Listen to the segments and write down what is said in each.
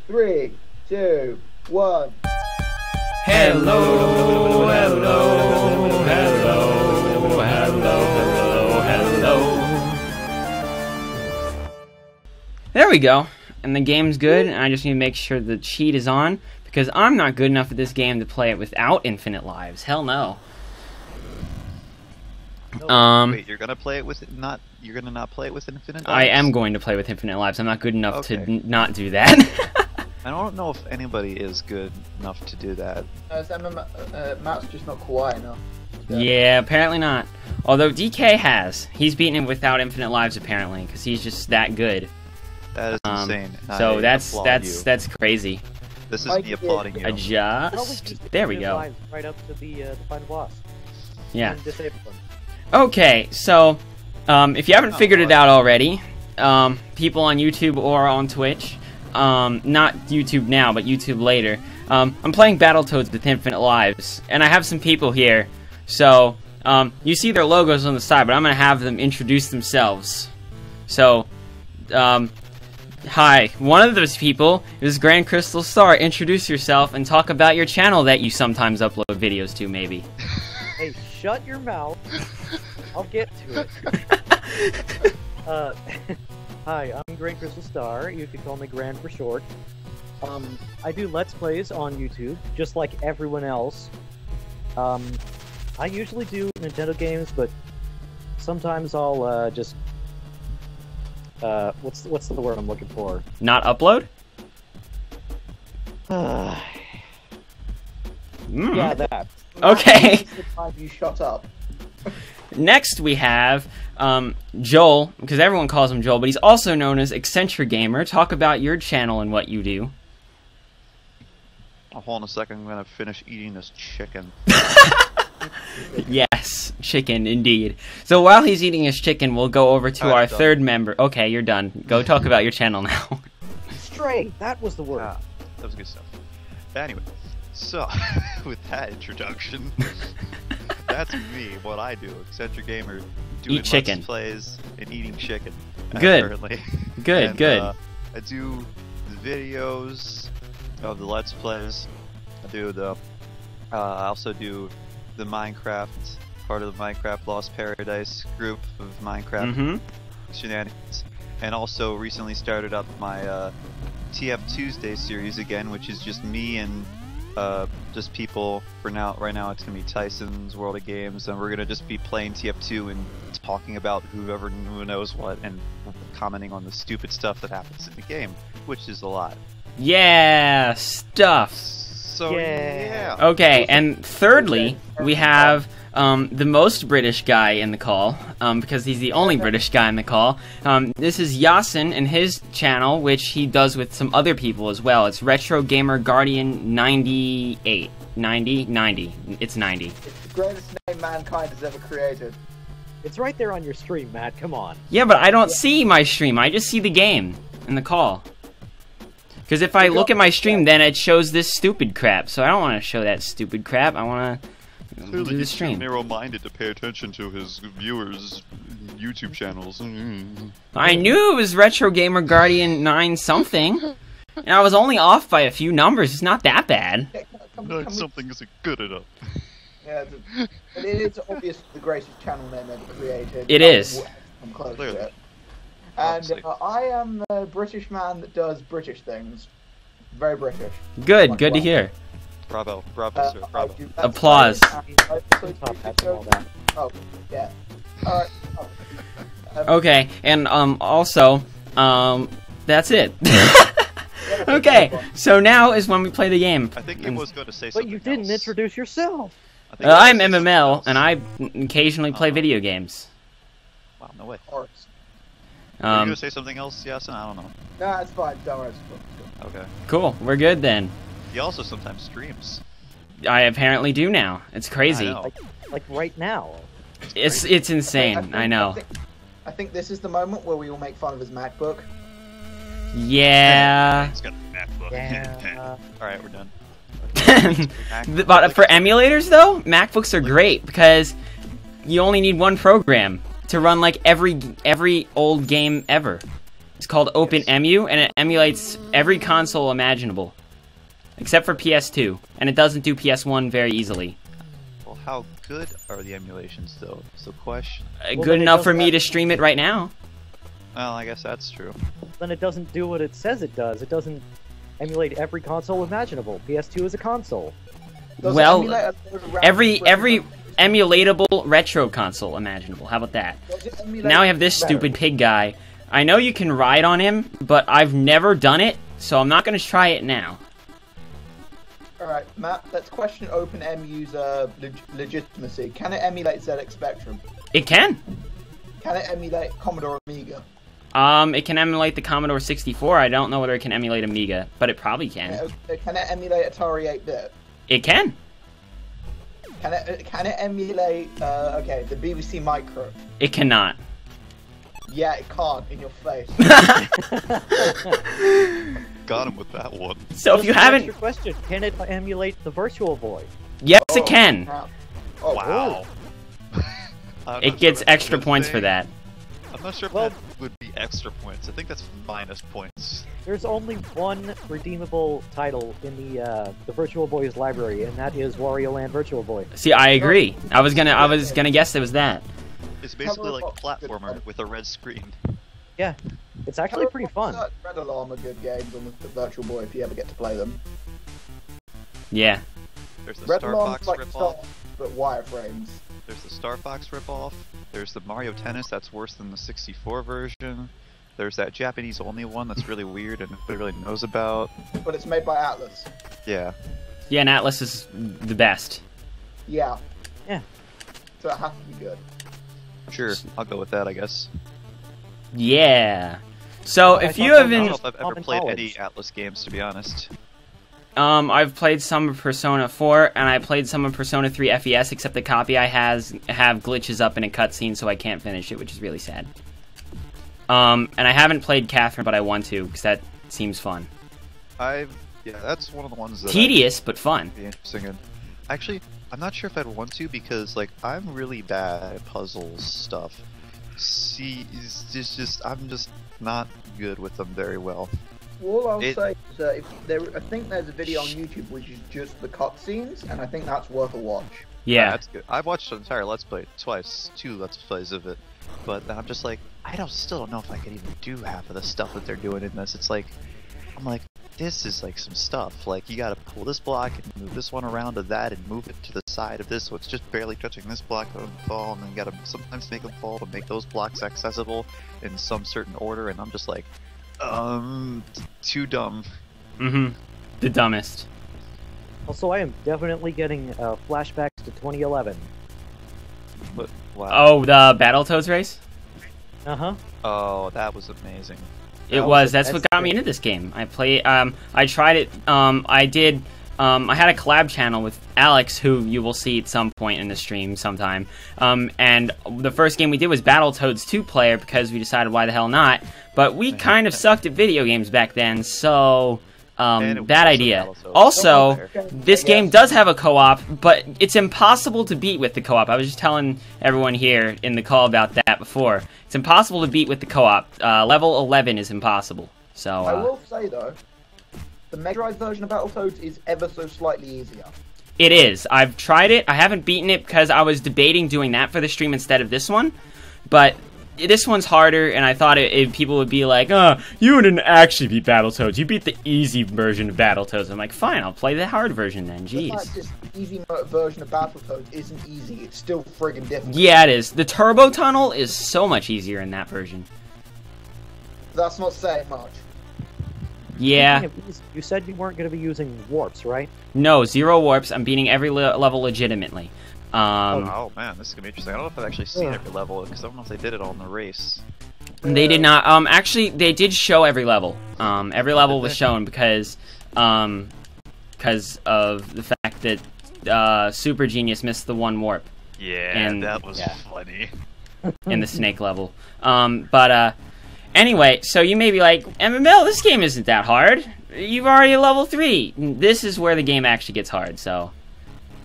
3, 2, 1. Hello, hello, hello, hello, hello. There we go. And the game's good, and I just need to make sure the cheat is on, because I'm not good enough at this game to play it without infinite lives. Hell no. Wait, you're gonna play it with not? You're gonna not play it with infinite lives? I am going to play with infinite lives. I'm not good enough to not do that. I don't know if anybody is good enough to do that. Matt's just not quiet enough. Yeah, apparently not. Although DK has. He's beaten him without infinite lives apparently, because he's just that good. That is insane. So that's crazy. This is me applauding you. Adjust. There we go. Right up to the final boss. Yeah. And disable them. Okay, so if you haven't figured it out already, people on YouTube or on Twitch, not YouTube now, but YouTube later, I'm playing Battletoads with infinite lives, and I have some people here. So you see their logos on the side, but I'm gonna have them introduce themselves. So, hi, one of those people is Grand Crystal Star. Introduce yourself and talk about your channel that you sometimes upload videos to, maybe. Hey, shut your mouth. I'll get to it. Hi, I'm Grand Crystal Star. You can call me Grand for short. I do Let's Plays on YouTube, just like everyone else. I usually do Nintendo games, but sometimes I'll just what's the word I'm looking for? Not upload? Yeah, that. Okay. You shut up. Next we have Joel, because everyone calls him Joel, but he's also known as Eccentric Gamer. Talk about your channel and what you do. Oh, hold on a second, I'm gonna finish eating this chicken. Yes, chicken, indeed. So while he's eating his chicken, we'll go over to our done. third member. Okay, you're done. Go talk about your channel now. Straight. That was the word. Ah, that was good stuff. Anyway, so with that introduction, that's me. What I do, Eccentric Gamer, doing Eat chicken. Let's Plays and eating chicken. Good. Apparently. Good, And, good. I do the videos of the Let's Plays. I do the. I also do the Minecraft, part of the Minecraft Lost Paradise group of Minecraft shenanigans, and also recently started up my TF Tuesday series again, which is just me and just people. For now, right now it's gonna be Tyson's World of Games, and we're gonna just be playing TF2 and talking about who knows what, and commenting on the stupid stuff that happens in the game, which is a lot. Yeah, stuff. So yeah. Okay, and thirdly, we have the most British guy in the call, because he's the only British guy in the call. This is Yasin and his channel, which he does with some other people as well. It's Retro Gamer Guardian 98. 90? It's 90. It's the greatest name mankind has ever created. It's right there on your stream, Matt. Come on. Yeah, but I don't see my stream. I just see the game in the call. Because if I look at my stream, then it shows this stupid crap. So I don't want to show that stupid crap. I want to do the stream. Narrow-minded to pay attention to his viewers' YouTube channels. I knew it was Retro Gamer Guardian 9 something. And I was only off by a few numbers. It's not that bad. Something isn't good enough. Yeah, it is obviously the greatest channel name ever created. It is. I'm close Clearly. to it. And Obviously. I am the British man that does British things. Very British. Good to hear. Bravo, bravo, sir, bravo. Applause. Oh, yeah. Alright. Okay, and also, that's it. Okay, so now is when we play the game. I think he was going to say something But you didn't else. introduce yourself. I think he was I'm gonna say something MML, else. and I occasionally play video games. Wow, no way. Or, Were you going to say something else, Yasin? I don't know. nah, it's fine. Don't worry. It's fine. Okay. Cool, we're good then. He also sometimes streams. I apparently do now. It's crazy. I know. Like right now. It's insane. I know. I think this is the moment where we all make fun of his MacBook. Yeah. He's got a MacBook. Yeah. Alright, we're done. But for emulators though, MacBooks are great because you only need one program to run like every old game ever. It's called OpenEmu, and it emulates every console imaginable, except for PS2, and it doesn't do PS1 very easily. Well, how good are the emulations, though? Is the question. Good enough for me to stream it right now. Well, I guess that's true. Then it doesn't do what it says it does. It doesn't emulate every console imaginable. PS2 is a console. Well, every emulatable retro console imaginable. How about that? Now I have this stupid pig guy. I know you can ride on him, but I've never done it, so I'm not going to try it now. Alright, Matt, let's question OpenEmu's legitimacy. Can it emulate ZX Spectrum? It can. Can it emulate Commodore Amiga? It can emulate the Commodore 64. I don't know whether it can emulate Amiga, but it probably can. Can it emulate Atari 8-bit? It can. Can it emulate, the BBC Micro? It cannot. Yeah, it can't, in your face. Got him with that one. So if you haven't... Your question, can it emulate the Virtual Boy? Yes, it can. Oh, Wow. It gets extra points for that. I'm not sure if that would be extra points. I think that's minus points. There's only one redeemable title in the Virtual Boy's library, and that is Wario Land Virtual Boy. See, I agree. I was gonna guess it was that. It's basically like a platformer with a red screen. Yeah, it's actually pretty fun. Red Alarm are good games on the Virtual Boy if you ever get to play them. Yeah. There's the Red Star Alarm's Fox like ripoff. but wireframes. There's the Star Fox ripoff. There's the Mario Tennis that's worse than the 64 version. There's that Japanese only one that's really weird and nobody really knows about. But it's made by Atlas. Yeah. Yeah, and Atlas is the best. Yeah. Yeah. So it has to be good. Sure, I'll go with that, I guess. Yeah. So Well, if I you thought I don't know haven't, if I've ever Common played knowledge. any Atlas games, to be honest. I've played some of Persona 4, and I played some of Persona 3 FES, except the copy I have glitches up in a cutscene, so I can't finish it, which is really sad. And I haven't played Catherine, but I want to, because that seems fun. Yeah, that's one of the ones that Tedious, but fun. I'd be interesting in. Actually, I'm not sure if I'd want to because, like, I'm really bad at puzzles stuff. See, I'm just not good with them very well. All I'll say is I think there's a video on YouTube which is just the cutscenes, and I think that's worth a watch. Yeah. That's good. I've watched an entire Let's Play twice, 2 Let's Plays of it, but I'm just like, still don't know if I could even do half of the stuff that they're doing in this. It's like, I'm like, this is like some stuff. Like, you gotta pull this block and move this one around to that and move it to the side of this, so it's just barely touching this block to fall, and then you gotta sometimes make them fall to make those blocks accessible in some certain order, and I'm just like, too dumb. Mm-hmm. The dumbest. Also, I am definitely getting flashbacks to 2011. But, wow. Oh, the Battletoads race? Uh-huh. Oh, that was amazing. It was. That's what got me into this game. I tried it. I had a collab channel with Alex, who you will see at some point in the stream sometime. And the first game we did was Battletoads 2-player because we decided why the hell not. But we kind of sucked at video games back then, so bad idea. Also, this game does have a co-op, but it's impossible to beat with the co-op. I was just telling everyone here in the call about that before. It's impossible to beat with the co-op. Level 11 is impossible. So I will say though, the Mega Drive version of Battletoads is ever so slightly easier. It is. I've tried it. I haven't beaten it because I was debating doing that for the stream instead of this one. But this one's harder, and I thought people would be like, "Oh, you didn't actually beat Battletoads. You beat the easy version of Battletoads." I'm like, "Fine, I'll play the hard version then." Jeez. The fact this easy version of Battletoads isn't easy. It's still friggin' difficult. Yeah, it is. The Turbo Tunnel is so much easier in that version. That's not saying much. Yeah. You said you weren't going to be using warps, right? No, 0 warps. I'm beating every level legitimately. Oh man, this is gonna be interesting. I don't know if I've actually seen every level because I don't know if they did it all in the race. They did not. Actually, they did show every level. Every level was shown because of the fact that Super Genius missed the 1 warp. Yeah, And- that was funny. In the snake level. Anyway, so you may be like, MML, this game isn't that hard. You've already at level 3. This is where the game actually gets hard, so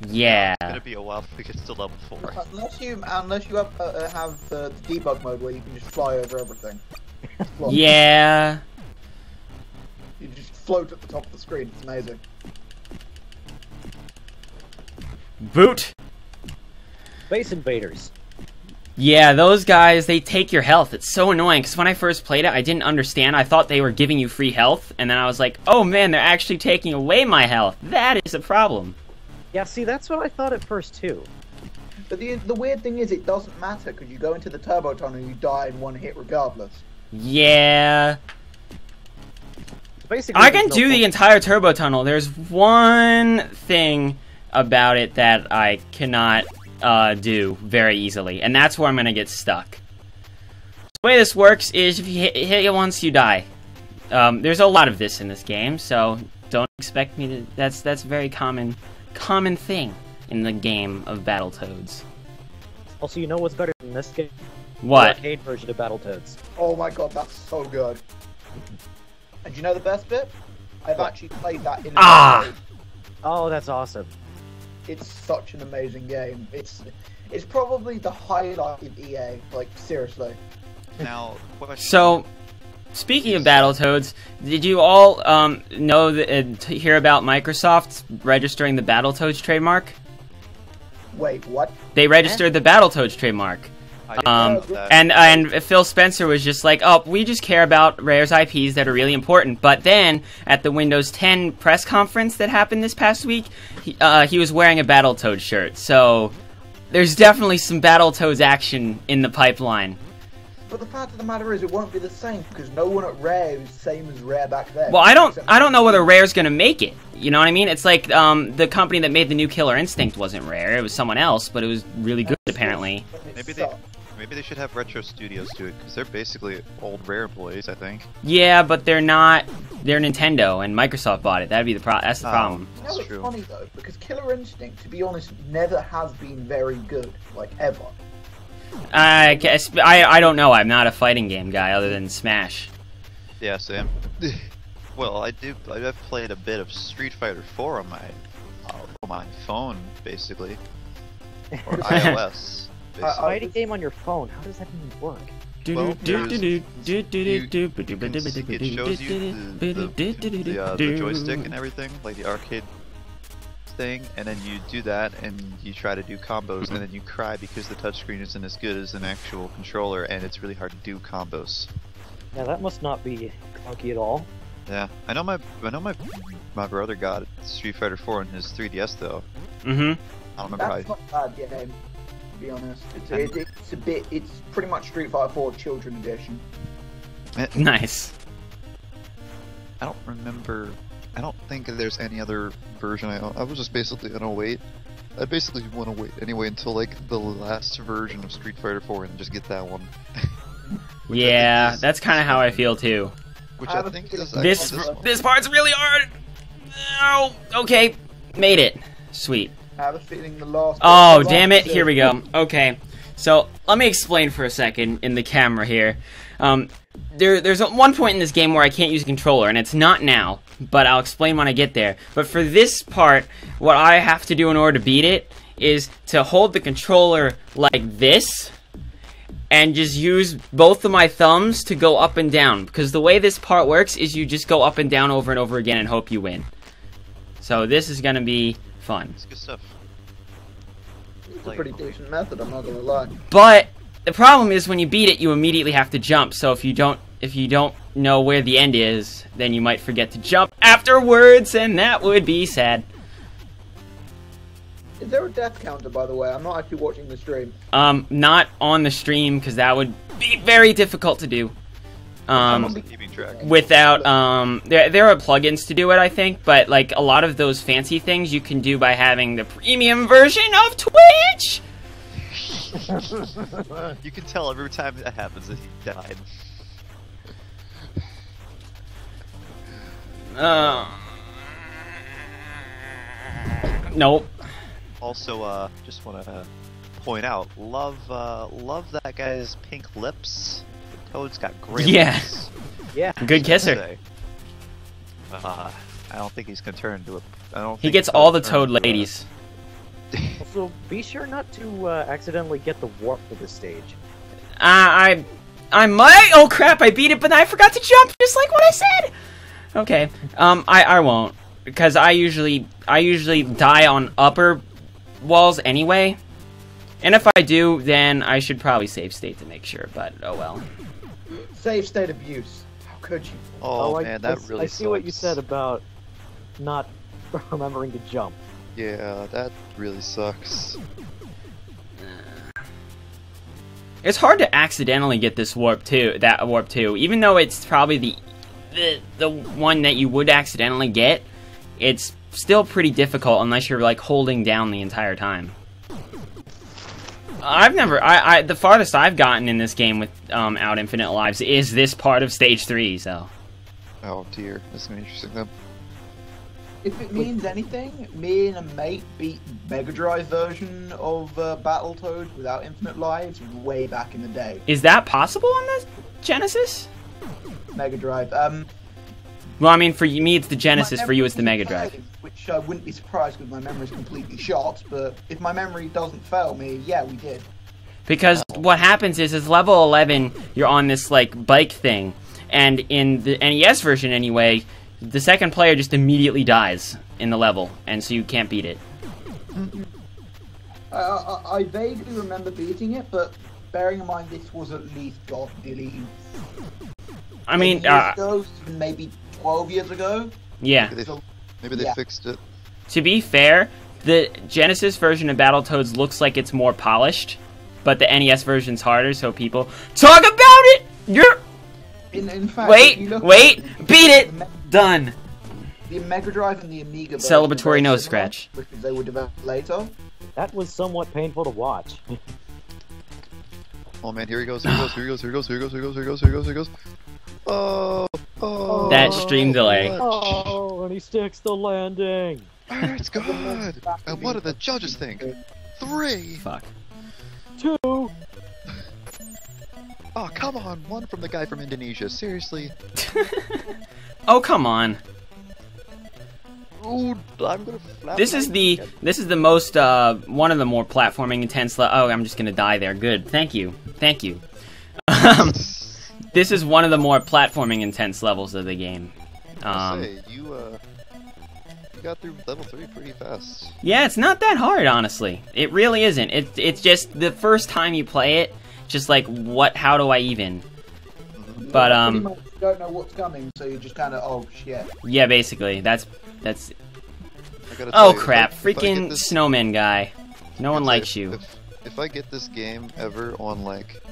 yeah. It's gonna be a while before we get to level 4. Unless you have the debug mode where you can just fly over everything. Look, Yeah. you just float at the top of the screen. It's amazing. Boot. Space Invaders. Yeah, those guys, they take your health. It's so annoying, because when I first played it, I didn't understand. I thought they were giving you free health, and then I was like, oh man, they're actually taking away my health. That is a problem. Yeah, see, that's what I thought at first, too. But the weird thing is, it doesn't matter, because you go into the turbo tunnel and you die in one hit regardless. Yeah. Basically, I can there's no do the point. entire turbo tunnel. There's one thing about it that I cannot do very easily, and that's where I'm gonna get stuck. The way this works is if you hit it once, you die. There's a lot of this in this game, so don't expect me to. That's a very common thing in the game of Battletoads. Also, you know what's better than this game? What? The arcade version of Battletoads. Oh my god, that's so good. And do you know the best bit? I've actually played that in the arcade. Oh, that's awesome. It's such an amazing game. It's probably the highlight of EA. Like, seriously. Now, question. So, speaking of Battletoads, did you all know hear about Microsoft registering the Battletoads trademark? Wait, what? They registered the Battletoads trademark. I didn't know that. And Phil Spencer was just like, oh, we just care about Rare's IPs that are really important. But then, at the Windows 10 press conference that happened this past week, he was wearing a Battletoads shirt. So, there's definitely some Battletoads action in the pipeline. But the fact of the matter is, it won't be the same, because no one at Rare is the same as Rare back then. Well, I don't know whether Rare's gonna make it. You know what I mean? It's like, the company that made the new Killer Instinct wasn't Rare. It was someone else, but it was really good, apparently. Maybe they should have Retro Studios do it, because they're basically old Rare employees, I think. Yeah, but they're not. They're Nintendo, and Microsoft bought it. That'd be the that's the problem. You know, That's it's true. funny though, because Killer Instinct, to be honest, never has been very good, like ever. I guess I don't know. I'm not a fighting game guy other than Smash. Yeah, Sam. Well, I've played a bit of Street Fighter 4 on my phone, basically, or iOS. Basically. Fighting game on your phone. How does that even work? Well, it shows you the joystick and everything, like the arcade thing, and then you do that, and you try to do combos, and then you cry because the touchscreen isn't as good as an actual controller, and it's really hard to do combos. Yeah, that must not be clunky at all. Yeah, I know my brother got Street Fighter 4 on his 3DS though. Mm-hmm. I don't remember That's not a bad game, to be honest. It's pretty much Street Fighter 4 Children Edition. Nice. I don't remember. I don't think there's any other version. I was just basically gonna wait. I basically want to wait anyway until like the last version of Street Fighter 4 and just get that one. Yeah, that's kind of how I feel too. Which I I have a think feeling is This part's really hard. Oh, okay, made it. Sweet. I have a feeling the last. Oh, damn it! Here we go. Okay, so let me explain for a second in the camera here. There's one point in this game where I can't use a controller, and it's not now, but I'll explain when I get there. But for this part, what I have to do in order to beat it is to hold the controller like this, and just use both of my thumbs to go up and down. Because the way this part works is you just go up and down over and over again and hope you win. So this is gonna be fun. it's good stuff. It's a pretty decent method, I'm not gonna lie. But the problem is when you beat it, you immediately have to jump. So if you don't know where the end is, then you might forget to jump afterwards, and that would be sad. Is there a death counter, by the way? I'm not actually watching the stream. Not on the stream, because that would be very difficult to do. Keeping track. Without, there are plugins to do it, I think, but, like, a lot of those fancy things you can do by having the premium version of Twitch! You can tell every time that happens that he died. Nope. Also, just want to point out, love that guy's pink lips. The Toad's got great Yeah. lips. Yeah. Good kisser. Say. I don't think he's gonna turn into a. I don't. He think gets Toad all the turns Toad into a- ladies. Also, be sure not to accidentally get the warp for this stage. I I might. Oh crap! I beat it, but I forgot to jump, just like what I said. Okay. I won't, because I usually die on upper walls anyway. And if I do, then I should probably save state to make sure. But oh well. Save state abuse. How could you? Oh, man, that really I see what you sucks. said about not remembering to jump. Yeah, that really sucks. It's hard to accidentally get this warp too. Even though it's probably the one that you would accidentally get, it's still pretty difficult unless you're like holding down the entire time. The farthest I've gotten in this game with out Infinite Lives is this part of stage 3. So. Oh dear, this is gonna be interesting then. If it means anything, me and a mate beat Mega Drive version of Battletoads without Infinite Lives way back in the day. Is that possible on the Genesis? Mega Drive. Well, I mean, for me it's the Genesis, for you it's the Mega Drive. Which I wouldn't be surprised because my memory's completely shot, but if my memory doesn't fail me, yeah, we did. Because what happens is level 11, you're on this, like, bike thing, and in the NES version anyway, the second player just immediately dies in the level, and so you can't beat it. I vaguely remember beating it, but bearing in mind this was at least, God, nearly... I mean, years ago, maybe 12 years ago? Yeah. Maybe they fixed it. To be fair, the Genesis version of Battletoads looks like it's more polished, but the NES version's harder, so people talk about it! You're... In fact, wait, beat it! Done. The Mega Drive and the Amiga version Celebratory are nose similar, scratch. because they were developed later. That was somewhat painful to watch. Oh man, here he goes, here he goes, here he goes, here he goes, here he goes, here he goes, here he goes, here he goes, here he goes. Oh, That stream delay. Oh, and he sticks the landing. It's good. And what do the judges think? 3. Fuck. 2. Oh, come on, 1 from the guy from Indonesia. Seriously. Oh, come on. Ooh, I'm gonna flap This is the most one of the more platforming intense. Oh, I'm just gonna die there. Good, thank you. This is one of the more platforming intense levels of the game. You got through level 3 pretty fast. Yeah, it's not that hard, honestly. It really isn't. It's just the first time you play it, just like how do I even? But pretty much you don't know what's coming, so you just kind of oh shit. Yeah, basically that's. I gotta Oh tell you, crap! if I get Freaking this- snowman guy. No one likes you. If I get this game ever on like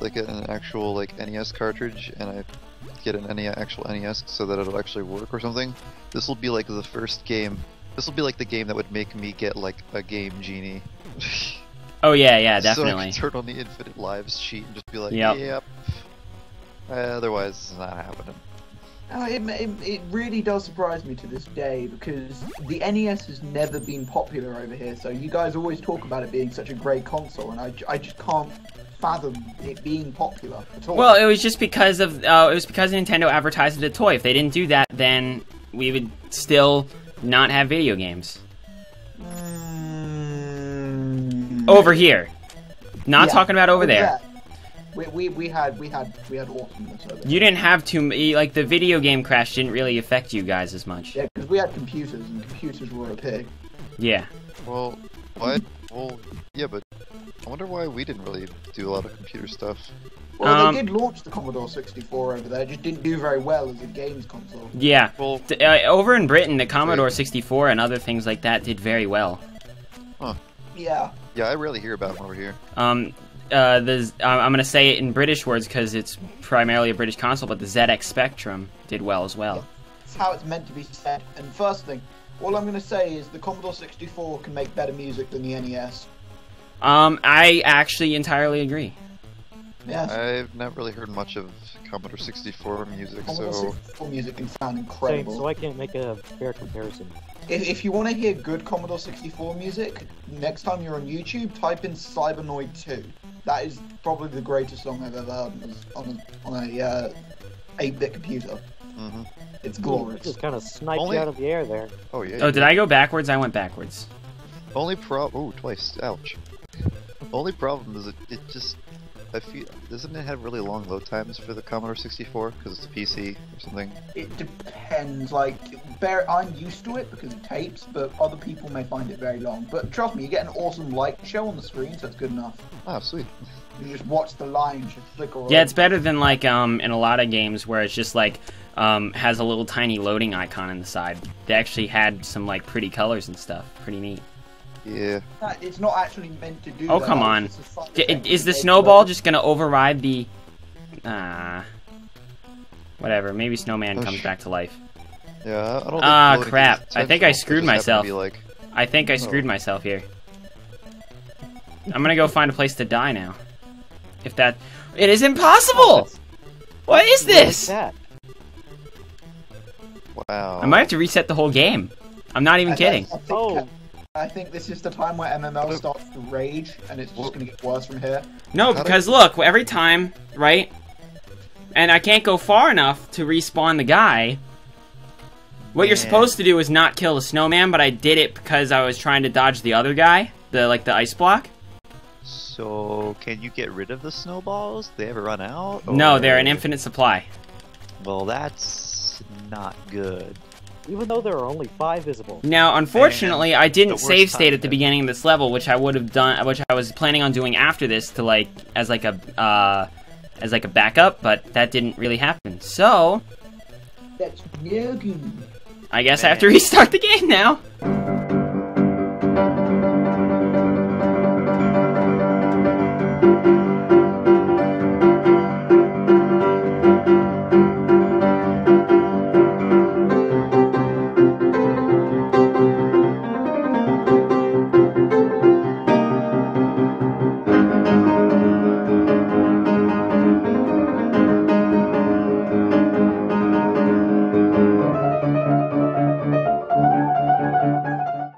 an actual like NES cartridge, and I get an actual NES so that it'll actually work or something, this will be like the first game. This will be like the game that would make me get like a Game Genie. Oh yeah, So I definitely. can turn on the Infinite Lives sheet and just be like, Yep. yep. Otherwise, it's not happening. It really does surprise me to this day because the NES has never been popular over here. So you guys always talk about it being such a great console, and I just can't fathom it being popular at all. Well, it was just because of Nintendo advertised it a toy. If they didn't do that, then we would still not have video games over here. Not talking about over there. Yeah. We had awesomeness over there. You didn't have to, like, the video game crash didn't really affect you guys as much. Yeah, because we had computers, and computers were OP. Yeah. Well, what? Well, yeah, but I wonder why we didn't really do a lot of computer stuff. Well, they did launch the Commodore 64 over there, it just didn't do very well as a games console. Yeah. Well, Over in Britain, the Commodore 64 and other things like that did very well. Yeah. yeah, I rarely hear about them over here. I'm gonna say it in British words because it's primarily a British console, but the ZX Spectrum did well as well. That's how it's meant to be said. And first thing, all I'm gonna say is the Commodore 64 can make better music than the NES. I actually entirely agree. Yes. I've not really heard much of Commodore 64 music, Commodore so 64 music can sound Same, incredible. so I can't make a fair comparison. If you want to hear good Commodore 64 music, next time you're on YouTube, type in Cybernoid 2. That is probably the greatest song I've ever heard on a 8-bit computer. mm-hmm. It's It glorious. just kind of sniped Only- you out of the air there. Oh yeah. Oh, did I go backwards? I went backwards. Ooh, twice. Ouch. Only problem is it just I feel doesn't it have really long load times for the Commodore 64 because it's a PC or something? It depends. Like, I'm used to it because it tapes, but other people may find it very long. But trust me, you get an awesome light show on the screen, so it's good enough. Ah, sweet. You just watch the lines just flicker away. Yeah, it's better than like in a lot of games where it's just like has a little tiny loading icon on the side. They actually had some like pretty colors and stuff. Pretty neat. Yeah. It's not actually meant to do Oh, that. come on. It's just a side effect Is the they snowball do. just gonna override the... Whatever, maybe Snowman Oh, comes back to life. Yeah, I don't think Ah, loading crap. is I think I intentional, screwed it just happened myself. to be like, I think I screwed myself here. I'm gonna go find a place to die now. If that... It is impossible! What is this? That. wow. I might have to reset the whole game. I'm not even kidding. I think this is the time where MML starts to rage, and it's just going to get worse from here. No, because look, every time, right? And I can't go far enough to respawn the guy. What you're supposed to do is not kill the snowman, but I did it because I was trying to dodge the other guy, the ice block. So, can you get rid of the snowballs? They ever run out? No, or- they're an infinite supply. Well, that's not good. Even though there are only 5 visible. Now, unfortunately, I didn't the worst save state time at the to- beginning of this level, which I would have done, which I was planning on doing after this to like as like a backup, but that didn't really happen. So, That's no good. I guess I have to restart the game now.